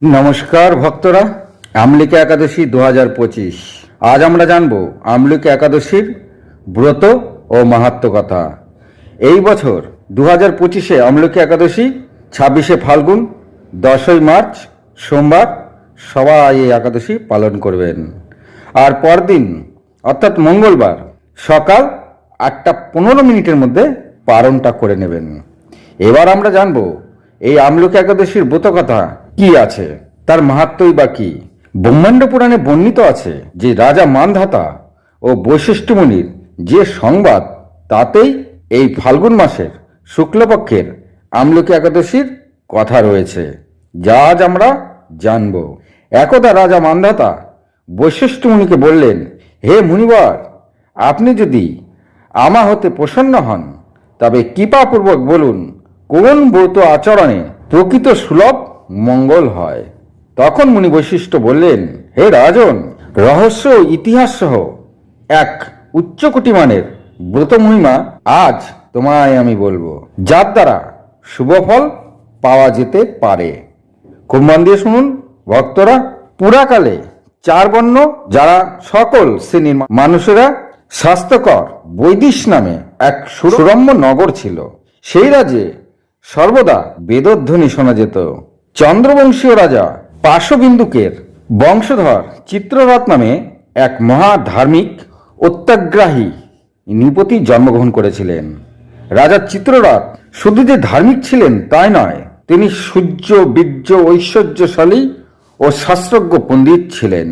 নমস্কার ভক্তরা, আমলিকা একাদশী 2025। আজ আমরা জানব আমলিকা একাদশীর ব্রত ও মাহাত্ম্য কথা। এই বছর 2025-এ আমলিকা একাদশী 26শে ফাল্গুন 10ই মার্চ সোমবার সবাই এই একাদশী পালন করবেন। আর পরদিন অর্থাৎ মঙ্গলবার সকাল 8:15 মধ্যে পালনটা করে নেবেন। এবার আমরা জানব এই আমলিকা একাদশীর ব্রত কথা কি আছে, তার মাহাত্ম্যই বা কি। ব্রহ্মাণ্ড পুরাণে বর্ণিত আছে যে রাজা মান্ধাতা ও বৈশিষ্ট্য মুনির যে সংবাদ, তাতেই এই ফাল্গুন মাসের শুক্লপক্ষের আমলিকা একাদশীর কথা রয়েছে, যা আজ আমরা জানব। একদা রাজা মান্ধাতা বৈশিষ্ট্য মুনিকে বললেন, হে মুনিবর, আপনি যদি আমা হতে প্রসন্ন হন তবে কৃপাপূর্বক বলুন কোন ব্রত আচরণে প্রকৃত সুলভ মঙ্গল হয়। তখন মুনি বৈশিষ্ট্য বললেন, হে রাজন, রহস্য ইতিহাস সহ এক উচ্চকোটি মানের ব্রত মহিমা আজ তোমায় আমি বলবো, যার দ্বারা শুভফল পাওয়া যেতে পারে। খুব মন দিয়ে শুনুন ভক্তরা। পুরাকালে চার বর্ণ যারা সকল শ্রেণীর মানুষেরা স্বাস্থ্যকর বৈদিশ নামে এক সুরম্য নগর ছিল। সেই রাজ্যে সর্বদা বেদধ্বনি শোনা যেত। চন্দ্রবংশীয় রাজা পার্শ্ববিন্দুকের বংশধর চিত্ররথ নামে এক মহা ধার্মিক অত্যাগ্রাহী নৃপতি জন্মগ্রহণ করেছিলেন। রাজা চিত্ররথ শুধু যে ধার্মিক ছিলেন তাই নয়, তিনি সূর্য বীর্য ঐশ্বর্যশালী ও শাস্ত্রজ্ঞ পণ্ডিত ছিলেন।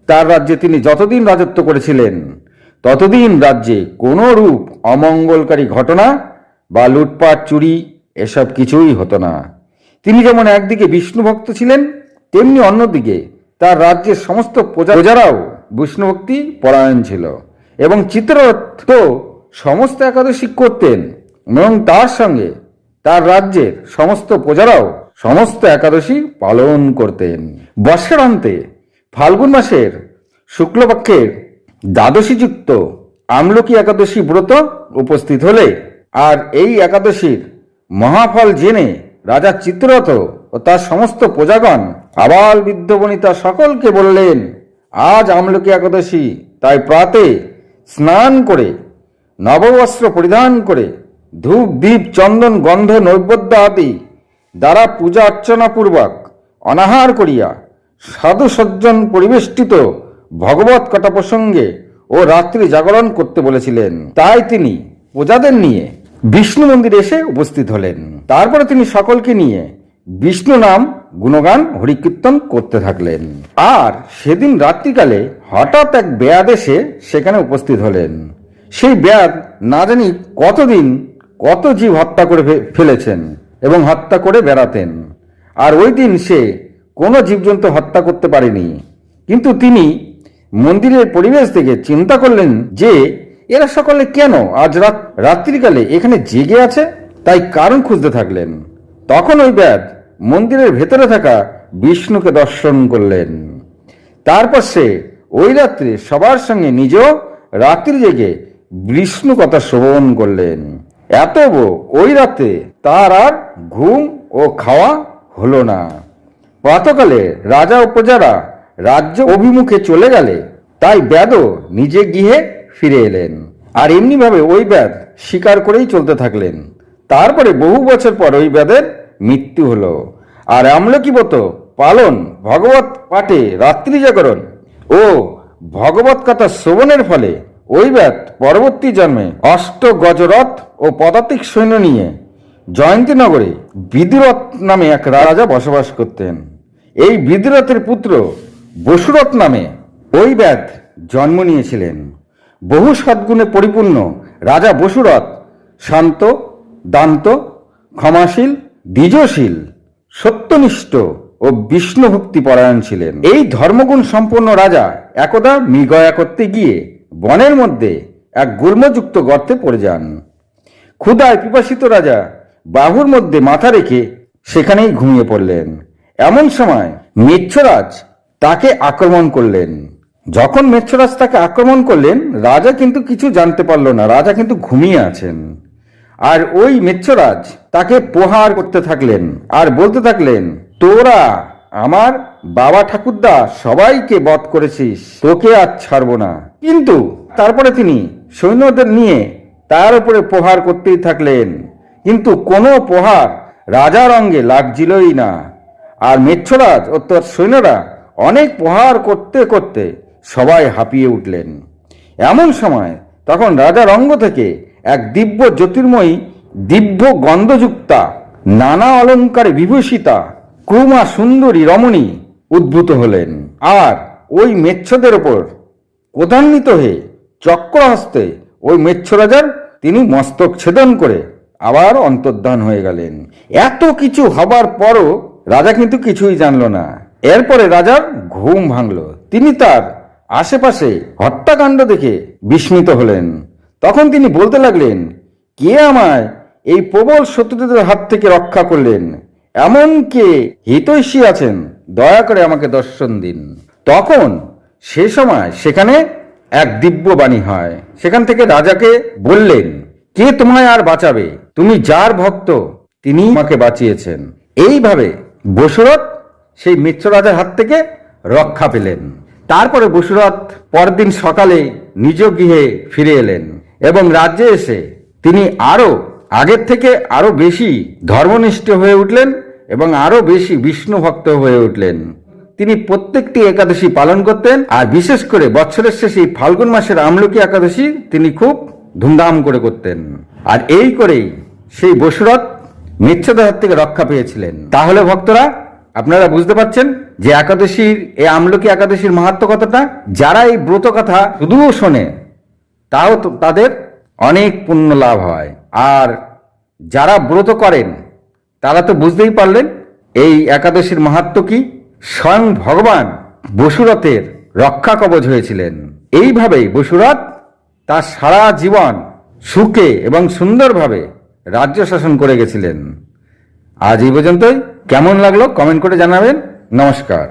তার রাজ্যে তিনি যতদিন রাজত্ব করেছিলেন ততদিন রাজ্যে কোনো রূপ অমঙ্গলকারী ঘটনা বা লুটপাট চুরি এসব কিছুই হতো না। তিনি যেমন একদিকে বিষ্ণু ভক্ত ছিলেন, তেমনি অন্যদিকে তার রাজ্যের সমস্ত প্রজারাও বিষ্ণুভক্তি পরায়ণ ছিল। এবং চিত্ররথ তো সমস্ত একাদশী করতেন এবং তার সঙ্গে তার রাজ্যের সমস্ত প্রজারাও সমস্ত একাদশী পালন করতেন। বর্ষার অন্তে ফাল্গুন মাসের শুক্লপক্ষের দ্বাদশীযুক্ত আমলকি একাদশী ব্রত উপস্থিত হলে আর এই একাদশীর মহাফল জেনে রাজা চিত্ররথ ও তার সমস্ত প্রজাগণ আবাল বৃদ্ধ বনিতা সকলকে বললেন, আজ আমলকি একাদশী, তাই প্রাতে স্নান করে নববস্ত্র পরিধান করে ধূপ দীপ চন্দন গন্ধ নৈবেদ্য আদি দ্বারা পূজা অর্চনা পূর্বক অনাহার করিয়া সাধু সজ্জন পরিবেষ্টিত ভগবত কথা প্রসঙ্গে ও রাত্রি জাগরণ করতে বলেছিলেন। তাই তিনি প্রজাদের নিয়ে বিষ্ণু মন্দিরে এসে উপস্থিত হলেন। তারপরে তিনি সকলকে নিয়ে বিষ্ণু নাম গুণগান হরিকীর্তন করতে থাকলেন। আর সেদিন রাত্রিকালে হঠাৎ এক ব্যাধ এসে সেখানে উপস্থিত হলেন। সেই ব্যাধ না জানি কতদিন কত জীব হত্যা করে ফেলেছেন এবং হত্যা করে বেড়াতেন। আর ওই দিন সে কোনো জীবজন্তু হত্যা করতে পারেনি। কিন্তু তিনি মন্দিরের পরিবেশ থেকে চিন্তা করলেন যে এরা সকলে কেন আজ রাত্রিকালে এখানে জেগে আছে, তাই কারণ খুঁজতে থাকলেন। তখন ওই ব্যাধ মন্দিরের ভেতরে থাকা বিষ্ণুকে দর্শন করলেন। তারপর সে ওই রাত্রে সবার সঙ্গে নিজেও রাত্রি জেগে বিষ্ণু কথা শ্রবণ করলেন। এত ওই রাতে তার আর ঘুম ও খাওয়া হলো না। প্রাতকালে রাজা ও প্রজারা রাজ্য অভিমুখে চলে গেলে তাই ব্যাধও নিজে গৃহে ফিরে এলেন। আর এমনিভাবে ওই ব্যাধ শিকার করেই চলতে থাকলেন। তারপরে বহু বছর পর ওই ব্যাধের মৃত্যু হলো। আর আমলকি ব্রত পালন, ভগবত পাঠে রাত্রি জাগরণ ও ভগবত কথা শ্রবণের ফলে ওই ব্যাধ পরবর্তী জন্মে অষ্ট গজরথ ও পদাতিক সৈন্য নিয়ে জয়ন্তীনগরে বিদুরথ নামে এক রাজা বসবাস করতেন। এই বিদুরথের পুত্র বসুরথ নামে ওই ব্যাধ জন্ম নিয়েছিলেন। বহু সদ্গুণে পরিপূর্ণ রাজা বসুরথ শান্ত, দান্ত, ক্ষমাশীল, দ্বিজশীল, সত্যনিষ্ঠ ও বিষ্ণুভক্তি পরায়ণ ছিলেন। এই ধর্মগুণ সম্পন্ন রাজা একদা মৃগয়া করতে গিয়ে বনের মধ্যে এক গুল্মযুক্ত গর্তে পড়ে যান। ক্ষুধায় পিপাসিত রাজা বাহুর মধ্যে মাথা রেখে সেখানেই ঘুমিয়ে পড়লেন। এমন সময় মেচ্ছরাজ তাকে আক্রমণ করলেন। যখন মেচ্ছরাজ তাকে আক্রমণ করলেন, রাজা কিন্তু কিছু জানতে পারল না, রাজা কিন্তু ঘুমিয়ে আছেন। আর ওই মেচ্ছরাজ তাকে প্রহার করতে থাকলেন আর বলতে থাকলেন, তোরা আমার বাবা ঠাকুরদা সবাইকে বধ করেছিস, তোকে আর ছাড়বো না। কিন্তু তারপরে তিনি সৈন্যদের নিয়ে তার উপরে প্রহার করতেই থাকলেন, কিন্তু কোনো প্রহার রাজার অঙ্গে লাগছিলই না। আর মেচ্ছরাজ ও তার সৈন্যরা অনেক প্রহার করতে করতে সবাই হাঁপিয়ে উঠলেন। এমন সময় তখন রাজার অঙ্গ থেকে এক দিব্য জ্যোতির্ময়ী, দিব্য গন্ধযুক্তা, নানা অলঙ্কারে বিভূষিতা কুমা সুন্দরী রমণী উদ্ভূত হলেন। আর ওই মেচ্ছদের ওপর ক্রোধান্বিত হয়ে চক্রহস্তে ওই মেচ্ছ রাজার তিনি মস্তক ছেদন করে আবার অন্তর্ধান হয়ে গেলেন। এত কিছু হবার পরও রাজা কিন্তু কিছুই জানল না। এরপরে রাজার ঘুম ভাঙল। তিনি তার আশেপাশে হত্যাকাণ্ড দেখে বিস্মিত হলেন। তখন তিনি বলতে লাগলেন, কে আমায় এই প্রবল শত্রুদের হাত থেকে রক্ষা করলেন? এমন কে হিতৈষী আছেন? দয়া করে আমাকে দর্শন দিন। তখন সে সময় সেখানে এক দিব্য বাণী হয়। সেখান থেকে রাজাকে বললেন, কে তোমায় আর বাঁচাবে? তুমি যার ভক্ত তিনি আমাকে বাঁচিয়েছেন। এইভাবে বসুরথ সেই মিত্র রাজার হাত থেকে রক্ষা পেলেন। তারপরে বসুরথ পরদিন সকালে নিজ গৃহে ফিরে এলেন এবং রাজ্যে এসে তিনি আরো আগের থেকে আরো বেশি ধর্মনিষ্ঠ হয়ে উঠলেন এবং আরো বেশি বিষ্ণু ভক্ত হয়ে উঠলেন। তিনি প্রত্যেকটি একাদশী পালন করতেন, আর বিশেষ করে বছরের শেষে ফাল্গুন মাসের আমলকি একাদশী তিনি খুব ধুমধাম করে করতেন। আর এই করেই সেই বসুরথ মিথ্যাদের হাত থেকে রক্ষা পেয়েছিলেন। তাহলে ভক্তরা, আপনারা বুঝতে পারছেন যে একাদশীর, এই আমলকি একাদশীর মাহাত্ম্য কতটা। যারা এই ব্রত কথা শুধুও শোনে তাও তাদের অনেক পুণ্য লাভ হয়, আর যারা ব্রত করেন তারা তো বুঝতেই পারলেন এই একাদশীর মাহাত্ম্য কি। স্বয়ং ভগবান বসুরথের রক্ষা কবচ হয়েছিলেন। এইভাবেই বসুরথ তার সারা জীবন সুখে এবং সুন্দরভাবে রাজ্য শাসন করে গেছিলেন। আজ এই পর্যন্তই। কেমন লাগলো কমেন্ট করে জানাবেন। নমস্কার।